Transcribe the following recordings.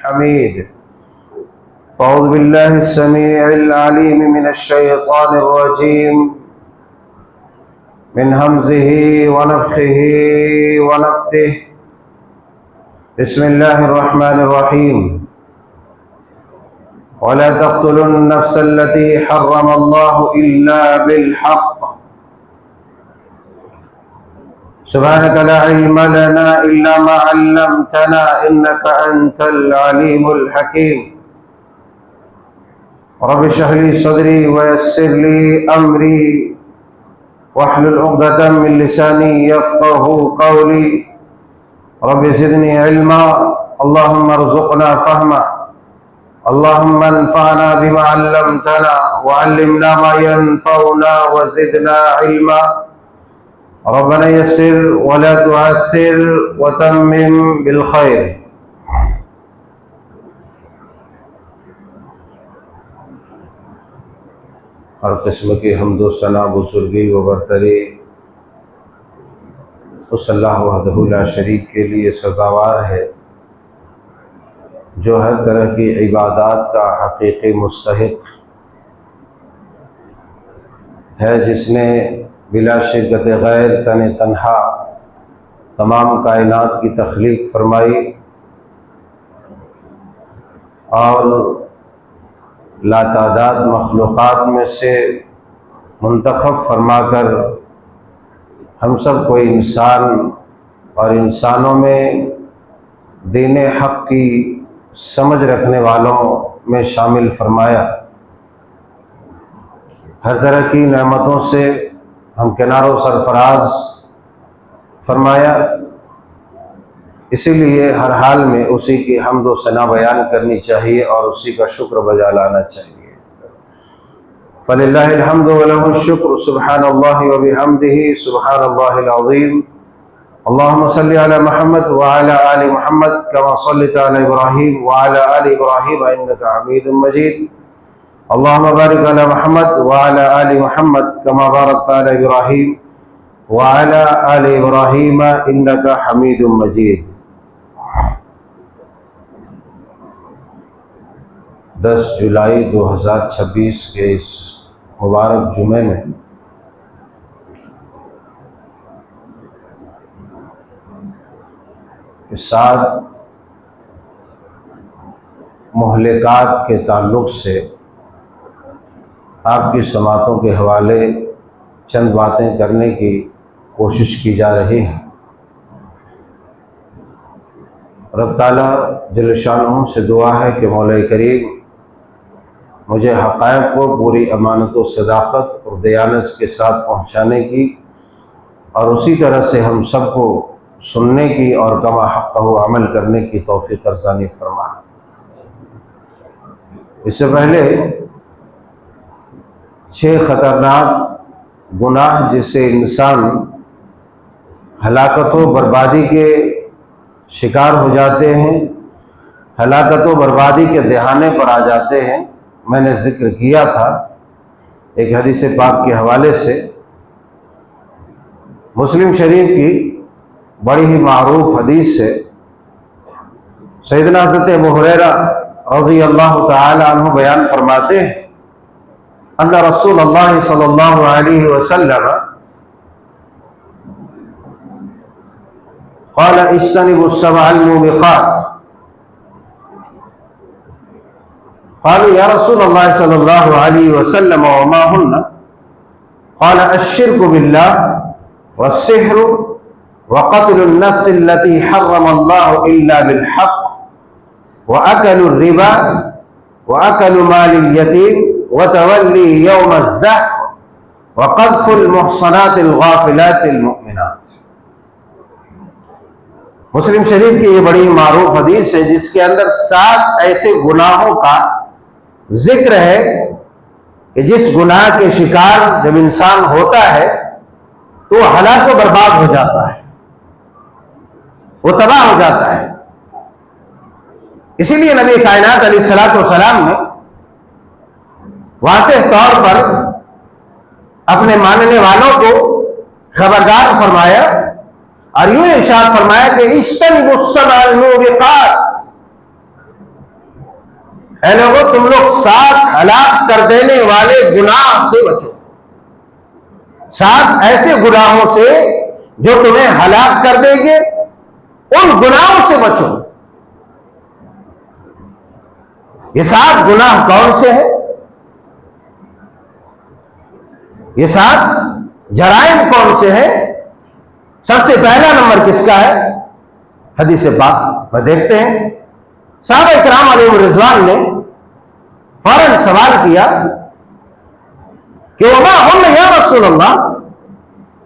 حميد. أعوذ بالله السميع العليم من الشيطان الرجيم من همزه ونفخه ونفثه. بسم الله الرحمن الرحيم. ولا تقتلوا النفس التي حرم الله إلا بالحق. سبحانك لا علم لنا إلا ما علمتنا إنك أنت العليم الحكيم. رب اشرح لي صدري ويسر لي أمري واحلل عقدة من لساني يفقه قولي. رب زدني علما اللهم ارزقنا فهما. اللهم انفعنا بما علمتنا وعلمنا ما ينفعنا وزدنا علما. ربنا يسر ولا تعسر وتمم بالخير. ہر قسم کی حمد و ثنا بزرگی و برتری اس اللہ وحدہ لا شریک کے لیے سزاوار ہے جو ہر طرح کی عبادات کا حقیقی مستحق ہے، جس نے بلا شرکت غیر تن تنہا تمام کائنات کی تخلیق فرمائی اور لاتعداد مخلوقات میں سے منتخب فرما کر ہم سب کو انسان اور انسانوں میں دین حق کی سمجھ رکھنے والوں میں شامل فرمایا. ہر طرح کی نعمتوں سے ہم کنار و سرفراز فرمایا. اسی لیے ہر حال میں اسی کی حمد و ثنا بیان کرنی چاہیے اور اسی کا شکر بجا لانا چاہیے. فللہ الحمد ولہ الشکر سبحان اللہ وبحمدہ سبحان اللہ العظیم. اللہم صلی علی محمد وعلی آل محمد کما صلیت علی ابراہیم وعلی آل ابراہیم انکا حمید مجید. اللہم بارک علی محمد وعلی آل محمد کما بارکت علی ابراہیم وعلی آل ابراہیم انکا حمید مجید. 10 جولائی 2026 کے اس مبارک جمعے میں سات مہلکات کے تعلق سے آپ کی سماعتوں کے حوالے چند باتیں کرنے کی کوشش کی جا رہی ہے. رب تعالیٰ جل شانہ سے دعا ہے کہ مولا کریم مجھے حقائق کو پوری امانت و صداقت اور دیانت کے ساتھ پہنچانے کی اور اسی طرح سے ہم سب کو سننے کی اور کما حقہ عمل کرنے کی توفیق ارزانی فرما. اس سے پہلے 6 خطرناک گناہ جس سے انسان ہلاکت و بربادی کے شکار ہو جاتے ہیں، ہلاکت و بربادی کے دہانے پر آ جاتے ہیں، میں نے ذکر کیا تھا ایک حدیث پاک کے حوالے سے. مسلم شریف کی بڑی ہی معروف حدیث سے سیدنا حضرت ابو ہریرہ رضی اللہ تعالی عنہ بیان فرماتے ہیں ان رسول اللہ صلی اللہ علیہ وسلم قال اجتنبوا السبع الموبقات. قالوا يا رسول الله صلى الله عليه وسلم وما هن؟ قال الشرك بالله والسحر وقتل النفس التي حرم الله إلا بالحق وأكل الربا وأكل مال اليتيم وتولي يوم الزحف وقذف المحصنات الغافلات المؤمنات. مسلم شریف کی یہ بڑی معروف حدیث ہے جس کے اندر 7 ایسے گناہوں کا ذکر ہے کہ جس گناہ کے شکار جب انسان ہوتا ہے تو وہ ہلاک و برباد ہو جاتا ہے، وہ تباہ ہو جاتا ہے. اسی لیے نبی کائنات علیہ الصلوۃ والسلام نے واضح طور پر اپنے ماننے والوں کو خبردار فرمایا اور یوں ارشاد فرمایا کہ اجتنبوا السبع الموبقات، اے لوگوں تم لوگ 7 ہلاک کر دینے والے گناہ سے بچو، 7 ایسے گناہوں سے جو تمہیں ہلاک کر دیں گے، ان گناہوں سے بچو۔ یہ 7 گناہ کون سے ہیں؟ یہ 7 جرائم کون سے ہیں؟ سب سے پہلا نمبر کس کا ہے؟ حدیث پاک میں دیکھتے ہیں صحابہ کرام علیہ رضوان نے فوراً سوال کیا کہ وما ہم یا رسول اللہ،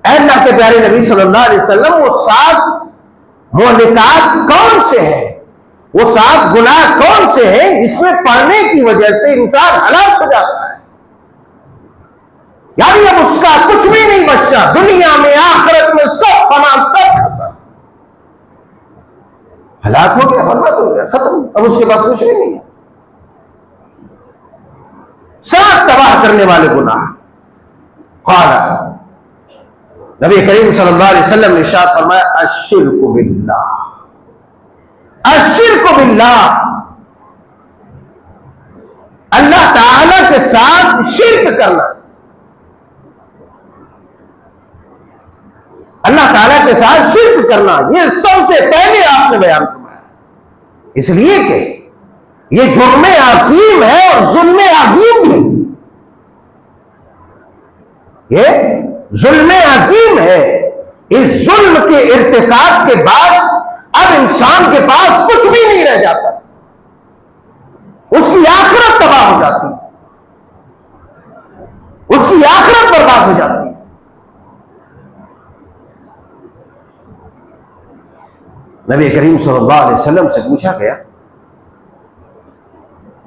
اے اللہ کے پیارے نبی صلی اللہ علیہ وسلم، وہ 7 مہلکات کون سے ہیں، وہ 7 گناہ کون سے ہیں جس میں پڑھنے کی وجہ سے انسان ہلاک ہو جاتا ہے؟ یعنی اب اس کا کچھ بھی نہیں بچتا، دنیا میں آخرت میں سب فنا، سب ختم، ہلاک ہو گیا، برباد ہو گیا، ختم، اب اس کے پاس کچھ بھی نہیں ہے۔ 7 تباہ کرنے والے گناہ۔ قال نبی کریم صلی اللہ علیہ وسلم نے ارشاد فرمایا الشرک باللہ، الشرک باللہ، اللہ تعالی کے ساتھ شرک کرنا، اللہ تعالیٰ کے ساتھ شرک کرنا، یہ سب سے پہلے آپ نے بیان فرمایا، اس لیے کہ یہ جرم عظیم ہے اور ظلم عظیم بھی، یہ ظلم عظیم ہے۔ اس ظلم کے ارتکاب کے بعد اب انسان کے پاس کچھ بھی نہیں رہ جاتا، اس کی آخرت تباہ ہو جاتی، اس کی آخرت برباد ہو جاتی۔ نبی کریم صلی اللہ علیہ وسلم سے پوچھا گیا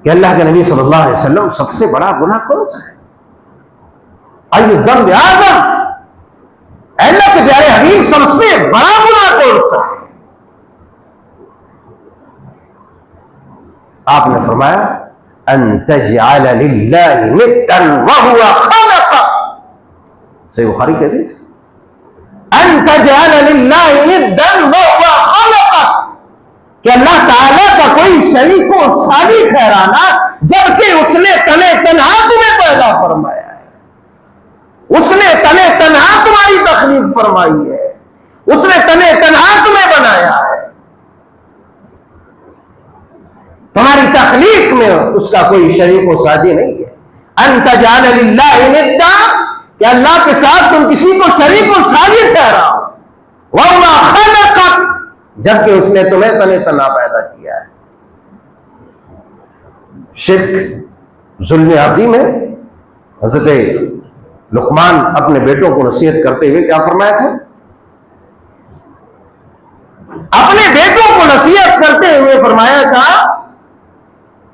کہ اللہ کے نبی صلی اللہ علیہ وسلم سب سے بڑا گناہ کون سا ہے؟ ائی ذنب اعظم، اے اللہ کے پیارے حبیب سب سے بڑا گناہ کون سا ہے؟ آپ نے فرمایا ان تجعل للہ ندا وهو خلقک، صحیح بخاری کی حدیث، ان تجعل للہ ندا وهو خلقک، کہ اللہ تعالیٰ کا کوئی شریک و ثانی ٹھہرانا جبکہ اس نے تنے تنہا تمہیں پیدا فرمایا ہے، اس نے تنے تنہا تمہاری تخلیق فرمائی ہے، اس نے تنے تنہا تمہیں بنایا ہے، تمہاری تخلیق میں اس کا کوئی شریک و ساجی نہیں ہے۔ ان تجعل للہ ندا، کہ اللہ کے ساتھ تم کسی کو شریک و ساجی ٹھہراؤ، وَهُوَ خَلَقَكَ، جبکہ اس نے تمہیں تنے تنہا پیدا کیا ہے۔ شرک ظلم عظیم ہے۔ حضرت لقمان اپنے بیٹوں کو نصیحت کرتے ہوئے کیا فرمایا تھا؟ اپنے بیٹوں کو نصیحت کرتے ہوئے فرمایا تھا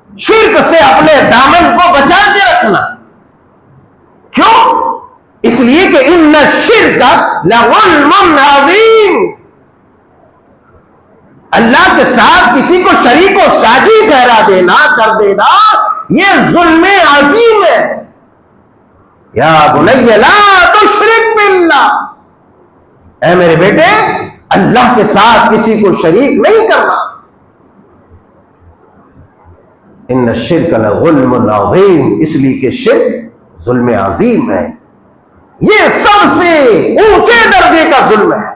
شرک سے اپنے دامن کو بچا کے رکھنا۔ کیوں؟ اس لیے کہ ان الشرک لظلم عظیم، اللہ کے ساتھ کسی کو شریک و ساجی ٹھہرا دینا، کر دینا، یہ ظلم عظیم ہے۔ یا بنی لا تشرک باللہ، اے میرے بیٹے اللہ کے ساتھ کسی کو شریک نہیں کرنا۔ ان الشرک لظلم عظیم، اس لیے کہ شرک ظلم عظیم ہے، یہ سب سے اونچے درجے کا ظلم ہے۔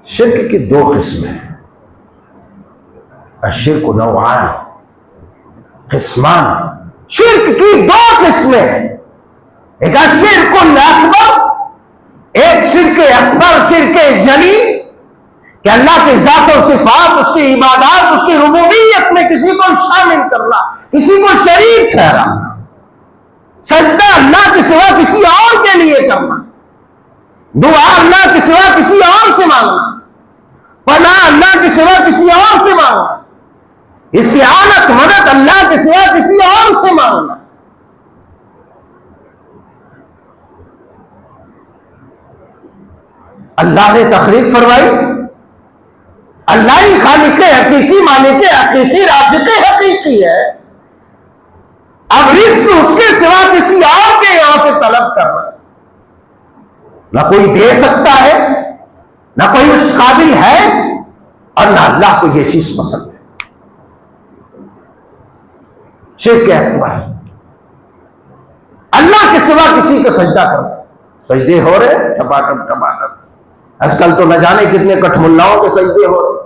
شرک کی 2 قسمیں، الشرک نوعان، قسمان، شرک کی 2 قسمیں ہیں، ایک الشرک الاکبر، ایک شرک اکبر، شرک جلی، کہ اللہ کی ذات و صفات، اس کی عبادات، اس کی ربوبیت میں کسی کو شامل کرنا، کسی کو شریک ٹھہرانا، سجدہ اللہ کے سوا کسی اور کے لیے کرنا، دعا اللہ کے سوا کسی اور سے مانگنا، پناہ اللہ کے سوا کسی اور سے مانگنا، استعانت مدد اللہ کے سوا کسی اور سے مانگنا۔ اللہ نے تخلیق فرمائی، اللہ ہی خالق حقیقی، مالک حقیقی، رازق حقیقی ہے، اب رزق اس کے سوا کسی اور کے یہاں سے طلب کرنا، نہ کوئی دے سکتا ہے، نہ کوئی اس قابل ہے، اور نہ اللہ کو یہ چیز پسند ہے. شرک اکبر، اللہ کے سوا کسی کو سجدہ کرنا. سجدے ہو رہے ٹپاٹپ ٹپاٹپ. آج کل تو نہ جانے کتنے کٹھ ملاؤں کے سجدے ہو رہے،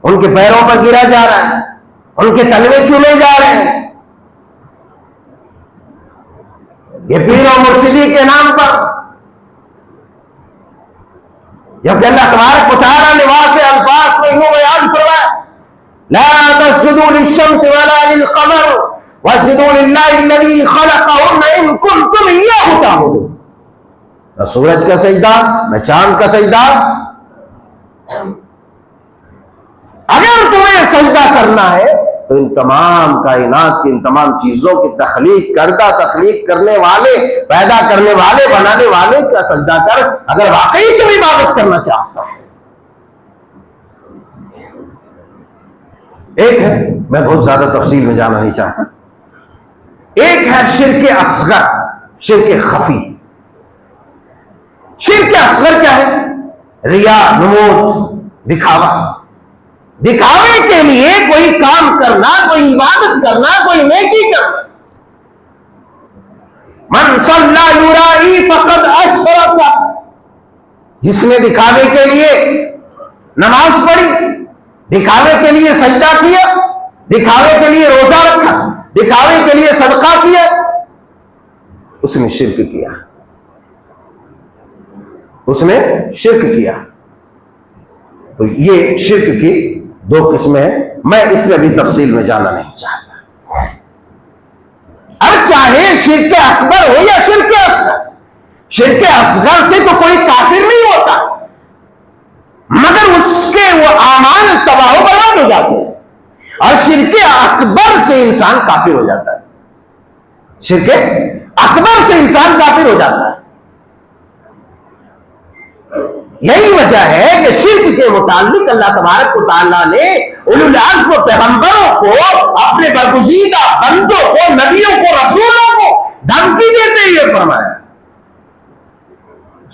ان کے پیروں پر گرا جا رہا ہے، ان کے تلوے چومے جا رہے ہیں. یہ پیر و مرشدی کے نام پر، جبکہ اللہ تبارک و تعالیٰ نے واضح الفاظ میں یوں بیان فرمایا: لا تسجدوا للشمس ولا للقمر واسجدوا للہ الذی خلقہن ان کنتم ایاہ تعبدون. نہ سورج کا سجدہ نہ چاند کا سجدہ. اگر تمہیں سجدہ کرنا ہے تو ان تمام کائنات کی ان تمام چیزوں کی تخلیق کرنے والے، پیدا کرنے والے، بنانے والے کا سجدہ کر، اگر واقعی تم عبادت کرنا چاہتا ہو. ایک ہے، میں بہت زیادہ تفصیل میں جانا نہیں چاہتا، ایک ہے شرک اصغر، شرک خفی. شرک اصغر کیا ہے؟ ریا، نمود، دکھاوا. دکھاوے کے لیے کوئی کام کرنا، کوئی عبادت کرنا، کوئی نیکی کرنا. من صلی یرائی فقد اشرک، جس نے دکھاوے کے لیے نماز پڑھی، دکھاوے کے لیے سجدہ کیا، دکھاوے کے لیے روزہ رکھا، دکھاوے کے لیے صدقہ کیا، اس نے شرک کیا. اس نے شرک کیا. تو یہ شرک کی دو قسمیں ہیں، میں اس میں بھی تفصیل میں جانا نہیں چاہتا. اب چاہے شرک اکبر ہو یا شرک اصغر، شرک اصغر سے تو کوئی کافر نہیں ہوتا، مگر اس کے وہ اعمال تباہ و برباد ہو جاتے ہیں. اور شرک اکبر سے انسان کافر ہو جاتا ہے. شرک اکبر سے انسان کافر ہو جاتا ہے. یہی وجہ ہے کہ شرک کے متعلق اللہ تبارک و تعالیٰ نے اولو العزم و پیغمبروں کو، اپنے برگزیدہ بندوں کو، نبیوں کو، رسولوں کو دھمکی دیتے ہوئے فرمایا.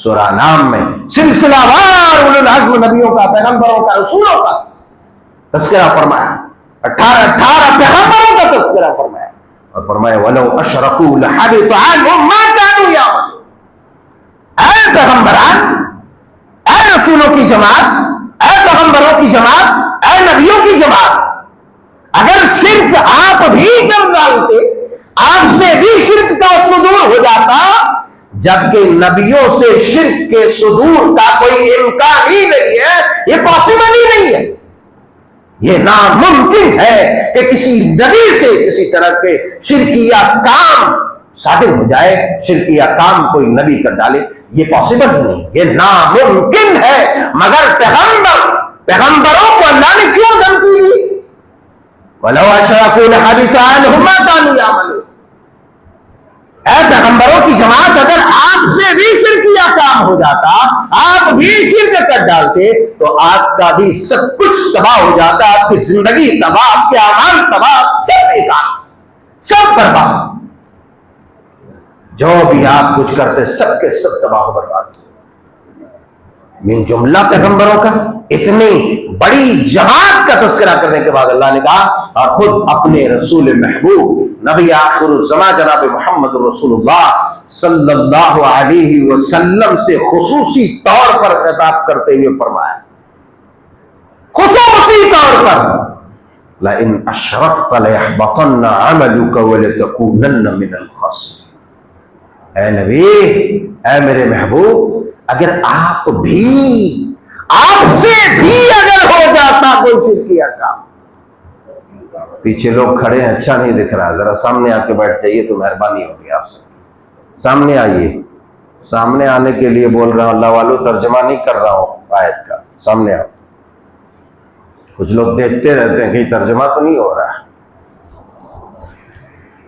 سورہ نام میں سلسلہ وار اولو العزم نبیوں کا، پیغمبروں کا، رسولوں کا تذکرہ فرمایا. 18 پیغمبروں کا تذکرہ فرمایا اور فرمایا وَلَوْ أَشْرَكُوا لَحَبِطَ عَنْهُمْ مَا كَانُوا يَعْمَلُونَ. اے پیغمبران، اے رسولوں کی جماعت، اے پیغمبروں کی جماعت، اے نبیوں کی جماعت، اگر شرک آپ بھی کر ڈالتے، آپ سے بھی شرک کا صدور ہو جاتا، جبکہ نبیوں سے شرک کے صدور کا کوئی امکان ہی نہیں ہے، یہ پاسبل ہی نہیں ہے. یہ ناممکن ہے کہ کسی نبی سے کسی طرح کے شرکیہ کام صادر ہو جائے، شرکیہ کام کوئی نبی کر ڈالے. یہ پاسبل ہی نہیں، یہ ناممکن ہے. مگر پیغمبروں کو اللہ نے کیوں دھمکی دی؟ وَلَوْ أَشْرَكُوا لَحَبِطَ عَنْهُمْ مَا كَانُوا يَعْمَلُونَ. اے پیغمبروں کی جماعت، اگر آپ سے بھی شرکیہ کام ہو جاتا، آپ بھی شرک کر ڈالتے، تو آپ کا بھی سب کچھ تباہ ہو جاتا. آپ کی زندگی تباہ، آپ کے اعمال تباہ، سب بیکار، سب برباد. جو بھی آپ کچھ کرتے سب کے سب تباہ و برباد. من جملہ پیغمبروں کا اتنی بڑی جماعت کا تذکرہ کرنے کے بعد اللہ نے کہا اور خود اپنے رسول محبوب نبی آخر الزمان جناب محمد رسول اللہ صلی اللہ علیہ وسلم سے خصوصی طور پر خطاب کرتے ہوئے فرمایا، خصوصی طور پر لَإِنْ أَشْرَكْتَ لَيَحْبَطَنَّ عَمَلُكَ وَلَتَكُونَنَّ مِنَ الْخَاسِرِينَ. اے نبی، اے میرے محبوب، اگر آپ سے بھی اگر ہو جاتا کوئی شرکیہ کام. پیچھے لوگ کھڑے ہیں، اچھا نہیں دکھ رہا، ذرا سامنے آ کے بیٹھ جائیے تو مہربانی ہوگی آپ سے. سامنے آئیے. سامنے آنے کے لیے بول رہا ہوں، اللہ والو ترجمہ نہیں کر رہا ہوں آیت کا. سامنے آؤ. کچھ لوگ دیکھتے رہتے ہیں کہیں ترجمہ تو نہیں ہو رہا،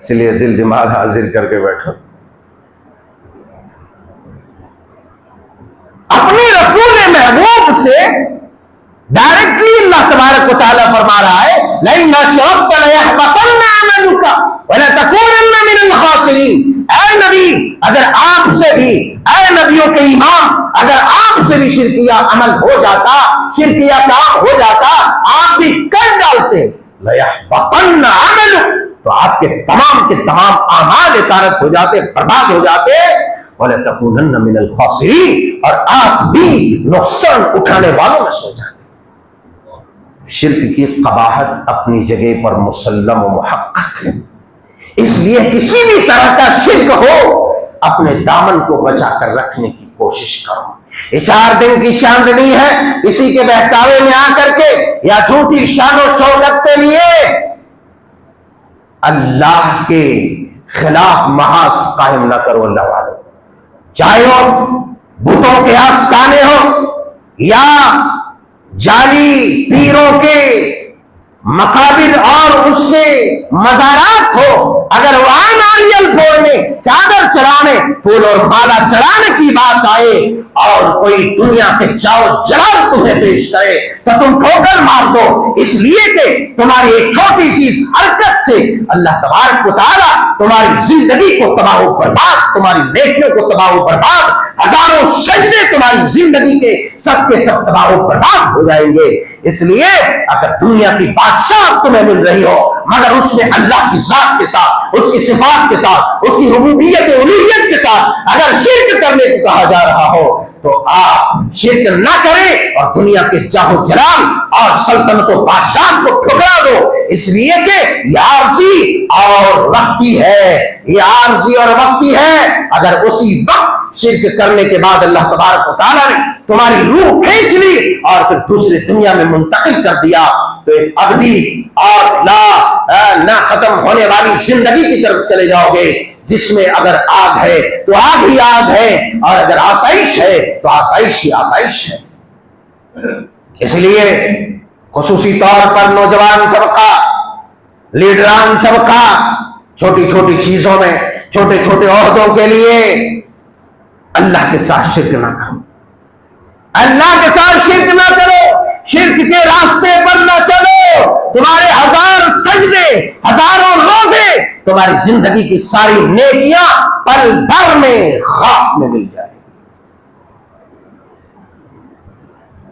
اس لیے دل دماغ حاضر کر کے بیٹھو. اپنے رسول محبوب سے ڈائریکٹلی اللہ تبارک و تعالیٰ فرما رہا ہے لئن اشركت ليحبطن عملك ولتكونن من الخاسرين۔ اے نبی اگر آپ سے بھی، اے نبیوں کے امام، اگر آپ سے بھی شرکیہ عمل ہو جاتا، شرکیہ کام ہو جاتا، آپ بھی کر ڈالتے، ليحبطن عملك، تو آپ کے تمام اعمال اطاعت ہو جاتے، برباد ہو جاتے، وَلَتَكُونَنَّ مِنَ الْخَاسِرِينَ، اور آپ بھی نقصان اٹھانے والوں میں سے جاتے۔ شرک کی قباحت اپنی جگہ پر مسلم و محقق ہے، اس لیے کسی بھی طرح کا شرک ہو اپنے دامن کو بچا کر رکھنے کی کوشش کرو۔ یہ 4 دن کی چاندنی ہے، کسی کے بہکاوے میں آ کر کے یا جھوٹی شان و شوکت کے لیے اللہ کے خلاف محاذ قائم نہ کرو۔ اللہ والو، چاہے وہ بتوں کے آستانے ہو یا جعلی پیروں کے مقابر اور اس کے مزارات ہو، اگر وہاں ناریل پھوڑنے، چادر چڑھانے، پھول اور مالا چڑھانے کی بات آئے اور کوئی دنیا کے چاؤ جلال تمہیں پیش کرے تو تم ٹھوکر مار دو، اس لیے کہ تمہاری ایک چھوٹی سی حرکت سے اللہ تبارک و تعالیٰ تمہاری زندگی کو تباہ و برباد، تمہاری نیکیوں کو تباہ و برباد، ہزاروں سجدے تمہاری زندگی کے سب تباہ و برباد ہو جائیں گے۔ اس لیے اگر دنیا کی بادشاہ تمہیں مل رہی ہو مگر اس میں اللہ کی ذات کے ساتھ، اس کی صفات کے ساتھ، اس کی ربوبیت و الوہیت کے ساتھ اگر شرک کرنے کو کہا جا رہا ہو تو آپ شرک نہ کریں اور دنیا کے جاہ و جلال اور سلطنت و بادشاہ کو ٹھکرا دو، اس لیے کہ یہ عارضی اور وقتی ہے، یہ عارضی اور وقتی ہے۔ اگر اسی وقت شرک کرنے کے بعد اللہ تبارک و تعالیٰ نے تمہاری روح کھینچ لی اور پھر دوسری دنیا میں منتقل کر دیا تو ایک ابدی اور نہ ختم ہونے والی زندگی کی طرف چلے جاؤ گے، جس میں اگر آگ ہے تو آگ ہی آگ ہے، اور اگر آسائش ہے تو آسائش ہی آسائش ہے۔ اس لیے خصوصی طور پر نوجوان طبقہ، لیڈران طبقہ چھوٹی چھوٹی چیزوں میں، چھوٹے چھوٹے عہدوں کے لیے اللہ کے ساتھ شرک نہ کرو، اللہ کے ساتھ شرک نہ کرو، شرک کے راستے پر نہ چلو، تمہارے 1000 سجدے، ہزاروں روزے، تمہاری زندگی کی ساری نیکیاں پل بھر میں خاک میں مل جائے،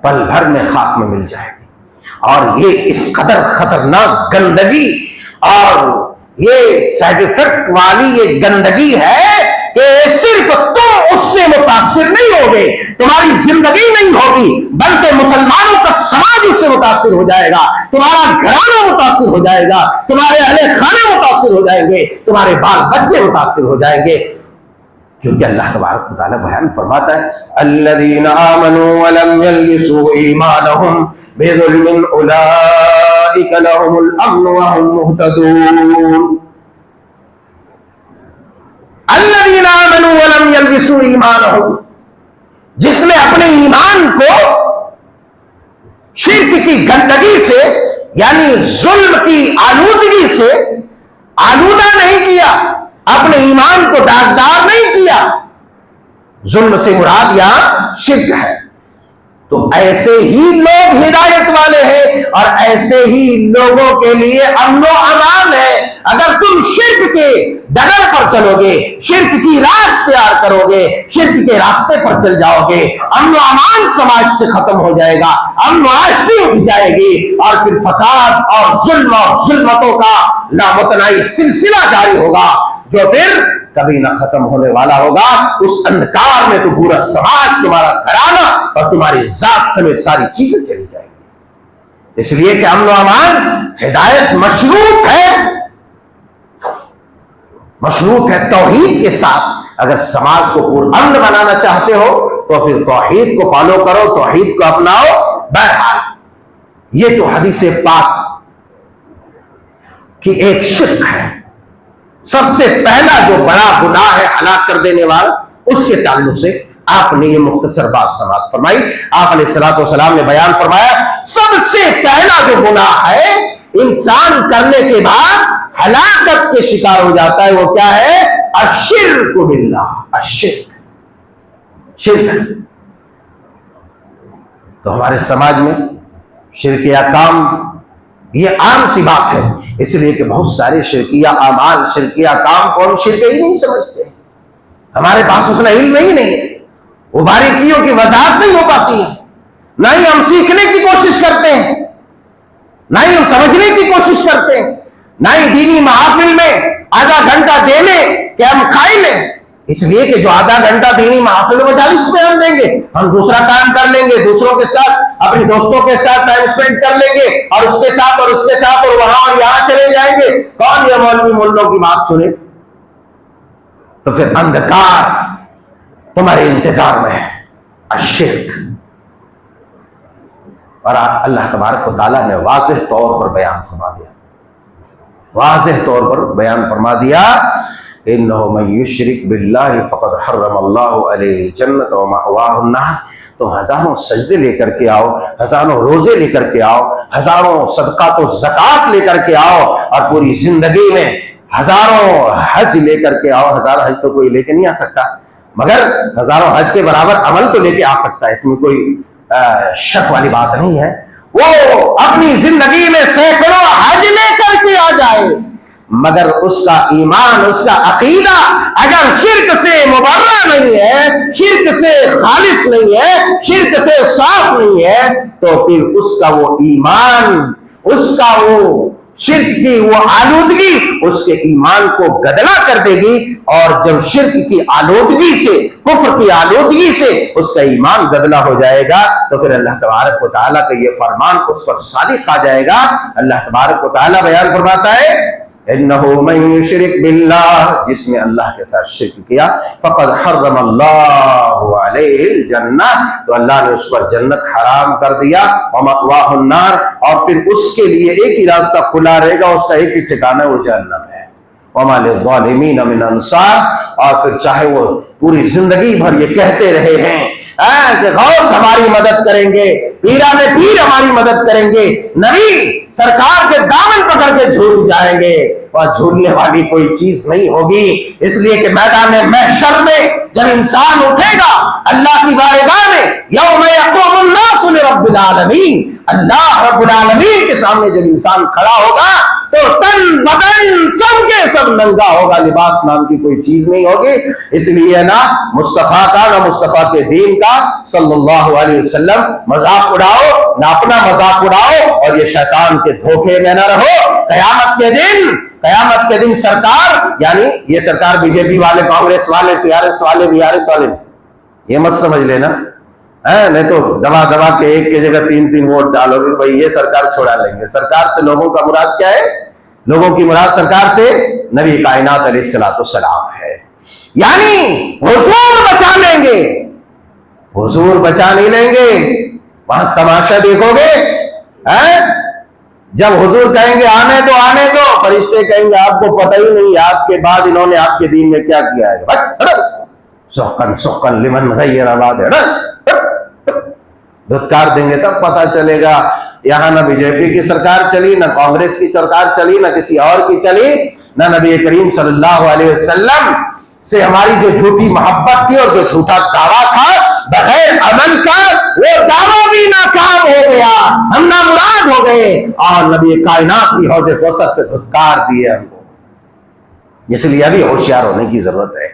پل بھر میں خاک میں مل جائے گی۔ اور یہ اس قدر خطرناک گندگی اور یہ سائیڈ افیکٹ والی یہ گندگی ہے کہ صرف تم اس سے متاثر نہیں ہوگے، تمہاری زندگی نہیں ہوگی، بلکہ مسلمانوں کا سماج اس سے متاثر ہو جائے گا، تمہارا گھرانہ متاثر ہو جائے گا، تمہارے اہل خانہ متاثر ہو جائیں گے، تمہارے بال بچے متاثر ہو جائیں گے، کیونکہ اللہ تبارک و تعالیٰ بیان فرماتا ہے الذین آمنوا ولم یلبسوا ایمانہم بظلم اولئک لہم الامن وہم مہتدون۔ الذین آمنوا ولم یلبسوا ایمانہم، جس نے اپنے ایمان کو شرک کی گندگی سے یعنی ظلم کی آلودگی سے آلودہ نہیں کیا، اپنے ایمان کو داغدار نہیں کیا، ظلم سے مراد یہاں شرک ہے، تو ایسے ہی لوگ ہدایت والے ہیں اور ایسے ہی لوگوں کے لیے امن و امان ہے۔ اگر تم شرک کے ڈگر پر چلو گے، شرک کی راہ اختیار کرو گے، شرک کے راستے پر چل جاؤ گے، امن و امان سماج سے ختم ہو جائے گا، امن و عاشقی اٹھ جائے گی، اور پھر فساد اور ظلم اور ظلمتوں کا لامتناہی سلسلہ جاری ہوگا جو پھر کبھی نہ ختم ہونے والا ہوگا۔ اس اندھکار میں تو پورا سماج، تمہارا گھرانہ اور تمہاری ذات سمیت ساری چیزیں چلی جائیں گی۔ اس لیے کہ امن و امان ہدایت مشروط ہے، مشروط ہے توحید کے ساتھ۔ اگر سماج کو پرامن بنانا چاہتے ہو تو پھر توحید کو فالو کرو، توحید کو اپناؤ۔ بہرحال یہ تو حدیث پاک کی ایک شق ہے۔ سب سے پہلا جو بڑا گناہ ہے ہلاک کر دینے والا، اس کے تعلق سے آپ نے یہ مختصر بات سماعت فرمائی۔ آپ علیہ الصلوۃ والسلام نے بیان فرمایا سب سے پہلا جو گناہ ہے انسان کرنے کے بعد ہلاکت کے شکار ہو جاتا ہے، وہ کیا ہے؟ الشرک باللہ، الشرک، شرک۔ تو ہمارے سماج میں شرک یا کام یہ عام سی بات ہے، اس لیے کہ بہت سارے شرکیہ اعمال، شرکیہ کام کو ہم شرک ہی نہیں سمجھتے، ہمارے پاس اتنا علم ہی نہیں ہے، وہ باریکیوں کی وضاحت نہیں ہو پاتی ہے، نہ ہی ہم سیکھنے کی کوشش کرتے ہیں، نہ ہی ہم سمجھنے کی کوشش کرتے ہیں، نہ ہی دینی محافل میں آدھا گھنٹہ دے لیں کہ ہم کھائی لیں، اس لیے کہ جو آدھا گھنٹہ دینی محافل مجالس میں ہم دیں گے، ہم دوسرا کام کر لیں گے، دوسروں کے ساتھ، اپنے دوستوں کے ساتھ ٹائم سپینڈ کر لیں گے، اور اس کے ساتھ اور اس کے ساتھ اور وہاں اور یہاں چلے جائیں گے، کون یہ مولوی ملوں کی بات سنے؟ تو پھر اندھکار تمہارے انتظار میں ہے، الشرک۔ اور اللہ تبارک و تعالیٰ نے واضح طور پر بیان فرما دیا، واضح طور پر بیان فرما دیا، انہ من یشرک باللہ فقد حرم اللہ علیہ الجنۃ ومأواہ النار۔ تو ہزاروں سجدے لے کر کے آؤ، ہزاروں روزے لے کر کے آؤ، ہزاروں صدقات و زکوٰۃ لے کر کے آؤ، اور پوری زندگی میں ہزاروں حج لے کر کے آؤ۔ ہزار حج تو کوئی لے کے نہیں آ سکتا، مگر ہزاروں حج کے برابر عمل تو لے کے آ سکتا ہے، اس میں کوئی شک والی بات نہیں ہے۔ وہ اپنی زندگی میں سینکڑوں حج لے کر کے آ جائے، مگر اس کا ایمان، اس کا عقیدہ اگر شرک سے مبرہ نہیں ہے، شرک سے خالص نہیں ہے، شرک سے صاف نہیں ہے، تو پھر اس کا وہ ایمان، اس کا وہ شرک کی وہ آلودگی اس کے ایمان کو گدلا کر دے گی، اور جب شرک کی آلودگی سے، کفر کی آلودگی سے اس کا ایمان گدلا ہو جائے گا، تو پھر اللہ تبارک و تعالیٰ کا یہ فرمان اس پر صادق آ جائے گا۔ اللہ تبارک و تعالیٰ بیان فرماتا ہے، انہ من یشرک باللہ، جس نے اللہ کے ساتھ شرک کیا، فقد حرم اللہ علیہ الجنہ، تو اللہ نے اس پر جنت حرام کر دیا، ومأواہ النار، اور پھر اس کے لیے ایک ہی راستہ کھلا رہے گا، اس کا ایک ہی ٹھکانہ وہ جہنم ہے، وما للظالمین من انصار۔ اور پھر چاہے وہ پوری زندگی بھر یہ کہتے رہے ہیں کہ غوث ہماری مدد کریں گے، پیران پیر ہماری مدد کریں گے، نبی سرکار کے دامن پکڑ کے جھول جائیں گے، اور جھولنے والی کوئی چیز نہیں ہوگی، اس لیے کہ میدان محشر میں جب انسان اٹھے گا اللہ کی بارگاہ میں، یوم یقوم الناس لرب العالمین، اللہ رب العالمین کے سامنے جب انسان کھڑا ہوگا تو تن بدن سب کے سب ننگا ہوگا، لباس نام کی کوئی چیز نہیں ہوگی۔ اس لیے نہ مصطفیٰ کا، نہ مصطفیٰ کے دین کا صلی اللہ علیہ وسلم مذاق اڑاؤ، نہ اپنا مذاق اڑاؤ، اور یہ شیطان کے دھوکے میں نہ رہو۔ قیامت کے دن سرکار، یعنی یہ سرکار بی جے پی والے، کانگریس والے، ٹی آر ایس والے، بی آر ایس والے، یہ مت سمجھ لینا، نہیں تو دبا دبا کے ایک کی جگہ 3 ووٹ ڈالو گے، بھائی یہ سرکار چھوڑا لیں گے۔ سرکار سے لوگوں کا مراد کیا ہے؟ لوگوں کی مراد سرکار سے نبی کائنات علیہ الصلوۃ والسلام ہے، یعنی حضور بچا لیں گے، حضور بچا نہیں لیں گے۔ وہاں تماشا دیکھو گے، جب حضور کہیں گے آنے دو آنے دو، فرشتے کہیں گے آپ کو پتہ ہی نہیں آپ کے بعد انہوں نے آپ کے دین میں کیا کیا ہے، سوکن سوکن لمن غیر آباد ہے، دھتکار دیں گے تب پتہ چلے گا۔ یہاں نہ بی جے پی کی سرکار چلی، نہ کانگریس کی سرکار چلی، نہ کسی اور کی چلی، نہ نبی کریم صلی اللہ علیہ وسلم سے ہماری جو جھوٹی محبت تھی اور جو جھوٹا دعویٰ تھا، بغیر عمل کا وہ دعویٰ بھی ناکام ہو گیا، ہم نامراد ہو گئے، اور نبی کائنات کی حوض کوثر سے دھتکار دیے ہم کو۔ اس لیے ابھی ہوشیار ہونے کی ضرورت ہے،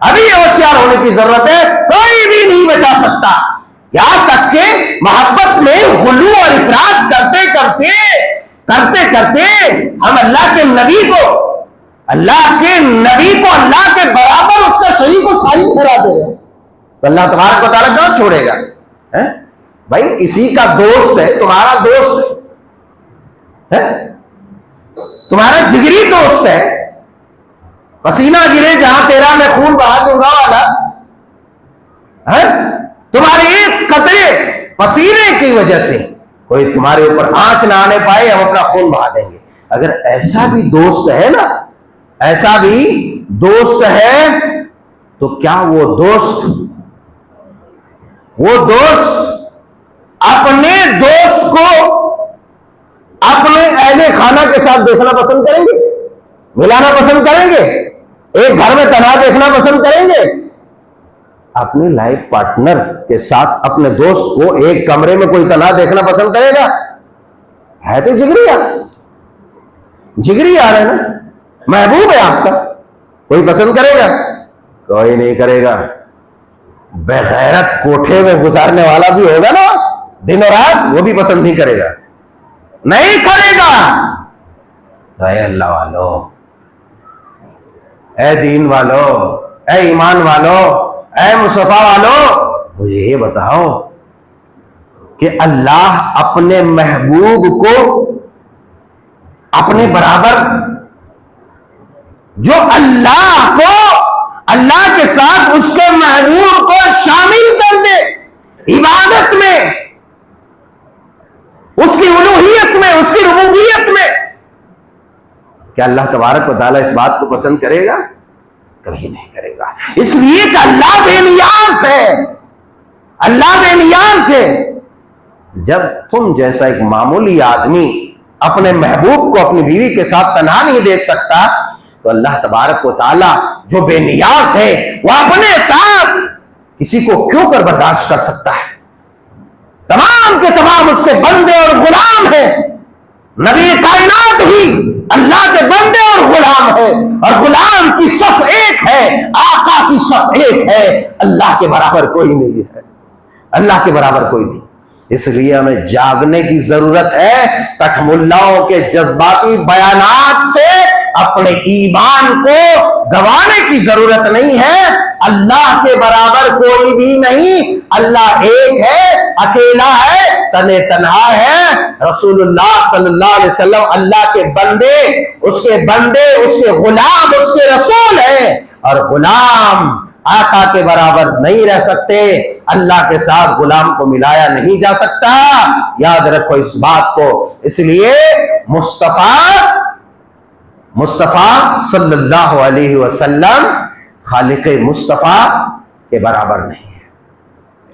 ابھی ہوشیار ہونے کی ضرورت ہے، کوئی بھی نہیں بچا سکتا۔ یہاں تک کہ محبت میں غلو اور افراط کرتے کرتے ہم اللہ کے نبی کو اللہ کے برابر اس کا شریک و ساری ٹھہرا دے رہے ہیں، تو اللہ تبارک و تعالیٰ کہاں چھوڑے گا؟ بھائی اسی کا دوست ہے، تمہارا دوست ہے، تمہارا جگری دوست ہے، پسینہ گرے جہاں تیرا میں خون بہا دوں گا والا، تمہارے ایک قطرے پسینے کی وجہ سے کوئی تمہارے اوپر آنچ نہ آنے پائے، ہم اپنا خون بہا دیں گے۔ اگر ایسا بھی دوست ہے نا، ایسا بھی دوست ہے، تو کیا وہ دوست اپنے دوست کو اپنے اہل خانہ کے ساتھ دیکھنا پسند کریں گے، ملانا پسند کریں گے، ایک گھر میں تنہا دیکھنا پسند کریں گے؟ اپنے لائف پارٹنر کے ساتھ اپنے دوست کو ایک کمرے میں کوئی تنہا دیکھنا پسند کرے گا؟ ہے تو جگری یار، جگری یار ہے نا، محبوب ہے آپ کا، کوئی پسند کرے گا؟ کوئی نہیں کرے گا۔ بغیرت کوٹھے میں گزارنے والا بھی ہوگا نا دن اور رات، وہ بھی پسند نہیں کرے گا، نہیں کرے گا۔ تو اے اللہ والو، اے دین والو، اے ایمان والو، اے مصطفیٰ والو، مجھے یہ بتاؤ کہ اللہ اپنے محبوب کو اپنے برابر، جو اللہ کو، اللہ کے ساتھ اس کے محبوب کو شامل کر دے عبادت میں، اس کی الوہیت میں، اس کی ربوبیت میں، کیا اللہ تبارک و تعالیٰ اس بات کو پسند کرے گا؟ کبھی نہیں کرے گا۔ اس لیے کہ اللہ بے نیاز ہے، اللہ بے نیاز ہے۔ جب تم جیسا ایک معمولی آدمی اپنے محبوب کو اپنی بیوی کے ساتھ تنہا نہیں دیکھ سکتا، تو اللہ تبارک و تعالیٰ جو بے نیاز ہے وہ اپنے ساتھ کسی کو کیوں کر برداشت کر سکتا ہے؟ تمام کے تمام اس کے بندے اور غلام ہیں، نبی کائنات ہی اللہ کے بندے اور غلام ہے، اور غلام کی صف ایک ہے، آقا کی صف ایک ہے، اللہ کے برابر کوئی نہیں ہے، اللہ کے برابر کوئی نہیں۔ اس لیے ہمیں جاگنے کی ضرورت ہے، کٹ ملاؤں کے جذباتی بیانات سے اپنے ایمان کو گوانے کی ضرورت نہیں ہے۔ اللہ کے برابر کوئی بھی نہیں، اللہ ایک ہے، اکیلا ہے، تنے تنہا ہے۔ رسول اللہ صلی اللہ علیہ وسلم اللہ کے بندے، اس کے غلام، اس کے رسول ہیں، اور غلام آقا کے برابر نہیں رہ سکتے، اللہ کے ساتھ غلام کو ملایا نہیں جا سکتا، یاد رکھو اس بات کو۔ اس لیے مصطفیٰ صلی اللہ علیہ وسلم خالق مصطفیٰ کے برابر نہیں ہے،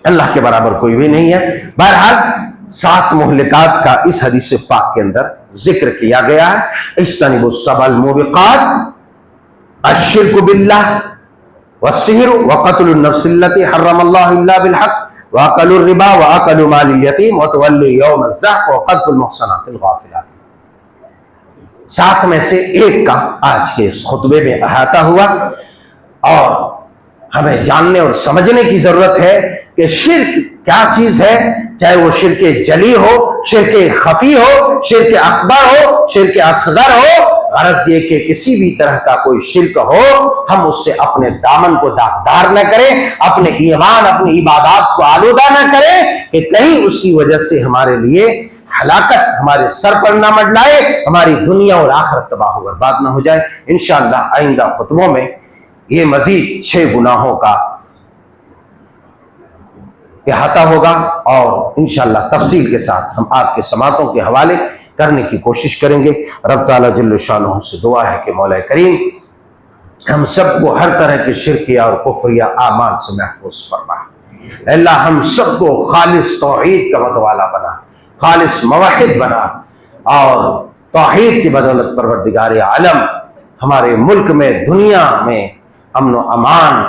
اللہ کے برابر کوئی بھی نہیں ہے۔ بہرحال 7 مہلکات کا اس حدیث پاک کے اندر ذکر کیا گیا ہے۔ اجتنبوا السبع الموبقات، الشرک باللہ، والسحر، وقتل النفس التي حرم الله الا بالحق، واكل الربا، واكل مال اليتيم، وتولي يوم الزحف، وقذف المحصنات الغافلات۔ 7 میں سے ایک کا آج کے اس خطبے میں احاطہ ہوا، اور ہمیں جاننے اور سمجھنے کی ضرورت ہے کہ شرک کیا چیز ہے، چاہے وہ شرک جلی ہو، شرک خفی ہو، شرک اکبر ہو، شرک اصغر ہو۔ غرض یہ کہ کسی بھی طرح کا کوئی شرک ہو، ہم اس سے اپنے دامن کو داغدار نہ کریں، اپنے ایمان، اپنی عبادات کو آلودہ نہ کریں، کہ کہیں اس کی وجہ سے ہمارے لیے ہلاکت ہمارے سر پر نہ منڈلائے، ہماری دنیا اور آخرت تباہ و برباد نہ ہو جائے۔ انشاءاللہ آئندہ خطبوں میں یہ مزید 6 گناہوں کا احاطہ ہوگا، اور انشاءاللہ تفصیل کے ساتھ ہم آپ کے سماعتوں کے حوالے کرنے کی کوشش کریں گے۔ رب تعالیٰ جل شانہ سے دعا ہے کہ مولا کریم ہم سب کو ہر طرح کے شرکیہ اور کفریہ اعمال سے محفوظ فرما۔ اے اللہ ہم سب کو خالص توحید کا متوالا بنا، خالص موحد بنا، اور توحید کی بدولت پروردگار عالم ہمارے ملک میں، دنیا میں امن و امان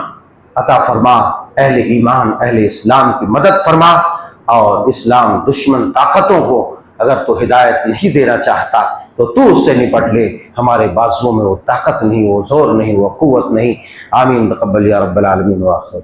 عطا فرما، اہل ایمان، اہل اسلام کی مدد فرما، اور اسلام دشمن طاقتوں کو اگر تو ہدایت نہیں دینا چاہتا تو اس سے نپٹ لے، ہمارے بازوؤں میں وہ طاقت نہیں، وہ زور نہیں، وہ قوت نہیں۔ آمین تقبل یا رب العالمین وآخر۔